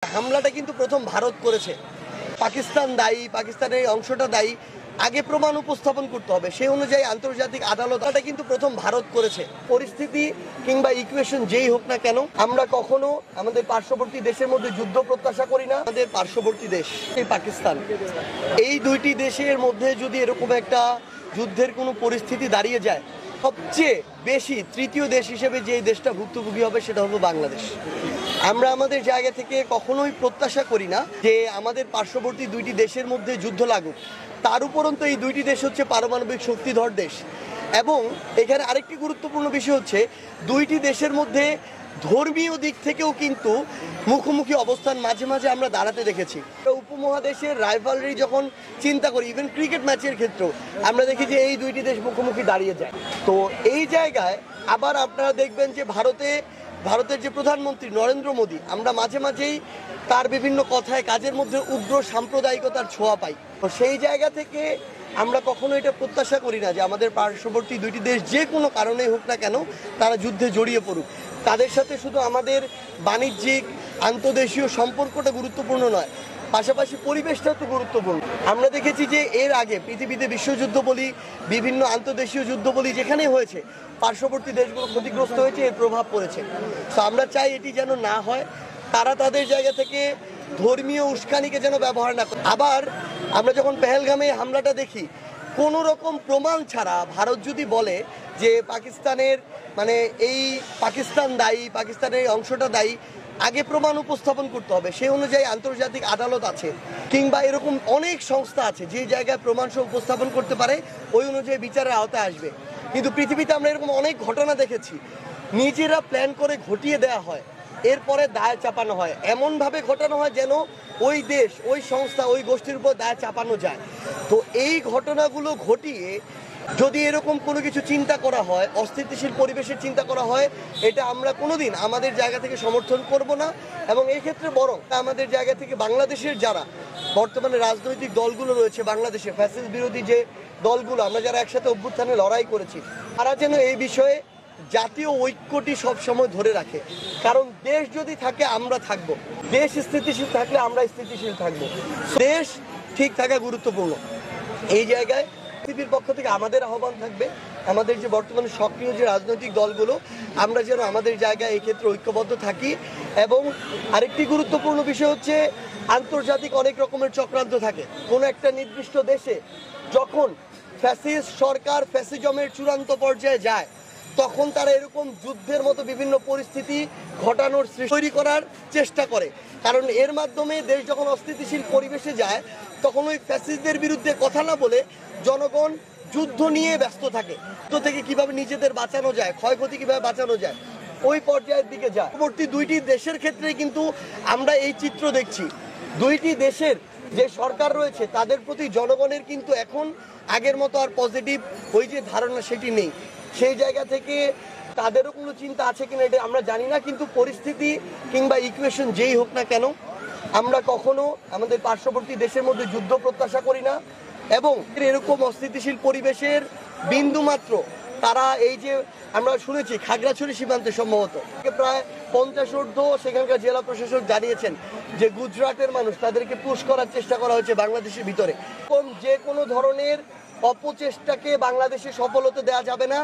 হামলাটা কিন্তু প্রথম ভারত করেছে। পাকিস্তান দায়ী, পাকিস্তানের অংশটা দায়ী। আগে প্রমাণ উপস্থাপন করতে হবে, সেই অনুযায়ী আন্তর্জাতিক আদালতটা কিন্তু প্রথম ভারত করেছে। পরিস্থিতি কিংবা ইকুয়েশন যেই হোক না কেন, আমরা কখনো আমাদের পার্শ্ববর্তী দেশের মধ্যে যুদ্ধ প্রত্যাশা করি না। আমাদের পার্শ্ববর্তী দেশ এই পাকিস্তান, এই দুইটি দেশের মধ্যে যদি এরকম একটা যুদ্ধের কোনো পরিস্থিতি দাঁড়িয়ে যায়, সবচেয়ে বেশি তৃতীয় দেশ হিসেবে যে দেশটা ভুক্তভোগী হবে সেটা হলো বাংলাদেশ। আমরা আমাদের জায়গা থেকে কখনোই প্রত্যাশা করি না যে আমাদের পার্শ্ববর্তী দুইটি দেশের মধ্যে যুদ্ধ লাগুক। তার উপরন্তু এই দুইটি দেশ হচ্ছে পারমাণবিক শক্তিধর দেশ। এবং এখানে আরেকটি গুরুত্বপূর্ণ বিষয় হচ্ছে, দুইটি দেশের মধ্যে ধর্মীয় দিক থেকেও কিন্তু মুখোমুখি অবস্থান মাঝে মাঝে আমরা দাঁড়াতে দেখেছি। উপমহাদেশের রাইভালরি যখন চিন্তা করি, ইভেন ক্রিকেট ম্যাচের ক্ষেত্রেও আমরা দেখি যে এই দুইটি দেশ মুখোমুখি দাঁড়িয়ে যায়। তো এই জায়গায় আবার আপনারা দেখবেন যে ভারতের যে প্রধানমন্ত্রী নরেন্দ্র মোদী, আমরা মাঝে মাঝেই তার বিভিন্ন কথায় কাজের মধ্যে উগ্র সাম্প্রদায়িকতার ছোঁয়া পাই। তো সেই জায়গা থেকে আমরা কখনো এটা প্রত্যাশা করি না যে আমাদের পার্শ্ববর্তী দুইটি দেশ যে কোনো কারণেই হোক না কেন তারা যুদ্ধে জড়িয়ে পড়ুক। তাদের সাথে শুধু আমাদের বাণিজ্যিক আন্তর্দেশীয় সম্পর্কটা গুরুত্বপূর্ণ নয়, পাশাপাশি পরিবেশটাও তো গুরুত্বপূর্ণ। আমরা দেখেছি যে এর আগে পৃথিবীতে বিশ্বযুদ্ধ বলি, বিভিন্ন আন্তর্দেশীয় যুদ্ধ বলি, যেখানেই হয়েছে পার্শ্ববর্তী দেশগুলো ক্ষতিগ্রস্ত হয়েছে, এর প্রভাব পড়েছে। তো আমরা চাই এটি যেন না হয়, তারা তাদের জায়গা থেকে ধর্মীয় উস্কানিকে যেন ব্যবহার না করে। আবার আমরা যখন পেহেলগামে হামলাটা দেখি, কোনো রকম প্রমাণ ছাড়া ভারত যদি বলে যে পাকিস্তানের এই পাকিস্তান দায়ী, পাকিস্তানের অংশটা দায়ী, আগে প্রমাণ উপস্থাপন করতে হবে। সেই অনুযায়ী আন্তর্জাতিক আদালত আছে, কিংবা এরকম অনেক সংস্থা আছে যে জায়গায় প্রমাণ সহ উপস্থাপন করতে পারে, ওই অনুযায়ী বিচারের আওতায় আসবে। কিন্তু পৃথিবীতে আমরা এরকম অনেক ঘটনা দেখেছি, নিজেরা প্ল্যান করে ঘটিয়ে দেওয়া হয়, এরপরে দায় চাপানো হয়, এমনভাবে ঘটানো হয় যেন ওই দেশ, ওই সংস্থা, ওই গোষ্ঠীর উপর দায় চাপানো যায়। তো এই ঘটনাগুলো ঘটিয়ে যদি এরকম কোনো কিছু চিন্তা করা হয়, অস্থিতিশীল পরিবেশের চিন্তা করা হয়, এটা আমরা কোনোদিন আমাদের জায়গা থেকে সমর্থন করব না। এবং এই ক্ষেত্রে বরং আমাদের জায়গা থেকে বাংলাদেশের যারা বর্তমানে রাজনৈতিক দলগুলো রয়েছে, বাংলাদেশে ফ্যাসিস্ট বিরোধী যে দলগুলো, আমরা যারা একসাথে অভ্যুত্থানে লড়াই করেছি, তারা যেন এই বিষয়ে জাতীয় ঐক্যটি সবসময় ধরে রাখে। কারণ দেশ যদি থাকে আমরা থাকবো, দেশ স্থিতিশীল থাকলে আমরা স্থিতিশীল থাকবো। দেশ ঠিক থাকা গুরুত্বপূর্ণ। এই জায়গায় পৃথিবীর পক্ষ থেকে আমাদের আহ্বান থাকবে, আমাদের যে বর্তমানে সক্রিয় যে রাজনৈতিক দলগুলো, আমরা যেন আমাদের জায়গায় এই ক্ষেত্রে ঐক্যবদ্ধ থাকি। এবং আরেকটি গুরুত্বপূর্ণ বিষয় হচ্ছে, আন্তর্জাতিক অনেক রকমের চক্রান্ত থাকে। কোনো একটা নির্দিষ্ট দেশে যখন ফ্যাসিস্ট সরকার ফ্যাসিজমের চূড়ান্ত পর্যায়ে যায়, তখন তারা এরকম যুদ্ধের মতো বিভিন্ন পরিস্থিতি ঘটানোর তৈরি করার চেষ্টা করে। কারণ এর মাধ্যমে দেশ যখন অস্থিতিশীল পরিবেশে যায়, তখন ওই ফ্যাসিস্টদের বিরুদ্ধে কথা না বলে জনগণ যুদ্ধ নিয়ে ব্যস্ত থাকে। যুদ্ধ থেকে কিভাবে নিজেদের বাঁচানো যায়, ক্ষয়ক্ষতি কিভাবে বাঁচানো যায়, ওই পর্যায়ের দিকে যায়। পরবর্তী দুইটি দেশের ক্ষেত্রে কিন্তু আমরা এই চিত্র দেখছি। দুইটি দেশের যে সরকার রয়েছে, তাদের প্রতি জনগণের কিন্তু এখন আগের মতো আর পজিটিভ ওই যে ধারণা সেটি নেই। সেই জায়গা থেকে তাদেরও কোনো চিন্তা আছে কিনা এটা আমরা জানি না, কিন্তু পরিস্থিতি কিংবা ইকুয়েশন যেই হোক না কেন, আমরা কখনো আমাদের পার্শ্ববর্তী দেশের মধ্যে যুদ্ধ প্রত্যাশা করি না। এবং এরকম অস্থিতিশীল পরিবেশের বিন্দুমাত্র তারা, এই যে আমরা শুনেছি খাগড়াছড়ি সীমান্তে সম্ভবত প্রায় 50 ঊর্ধ্ব সেখানকার জেলা প্রশাসক জানিয়েছেন যে গুজরাটের মানুষ, তাদেরকে পুশ করার চেষ্টা করা হয়েছে বাংলাদেশের ভিতরে। যে কোনো ধরনের অপচেষ্টাকে বাংলাদেশে সফল হতে দেওয়া যাবে না।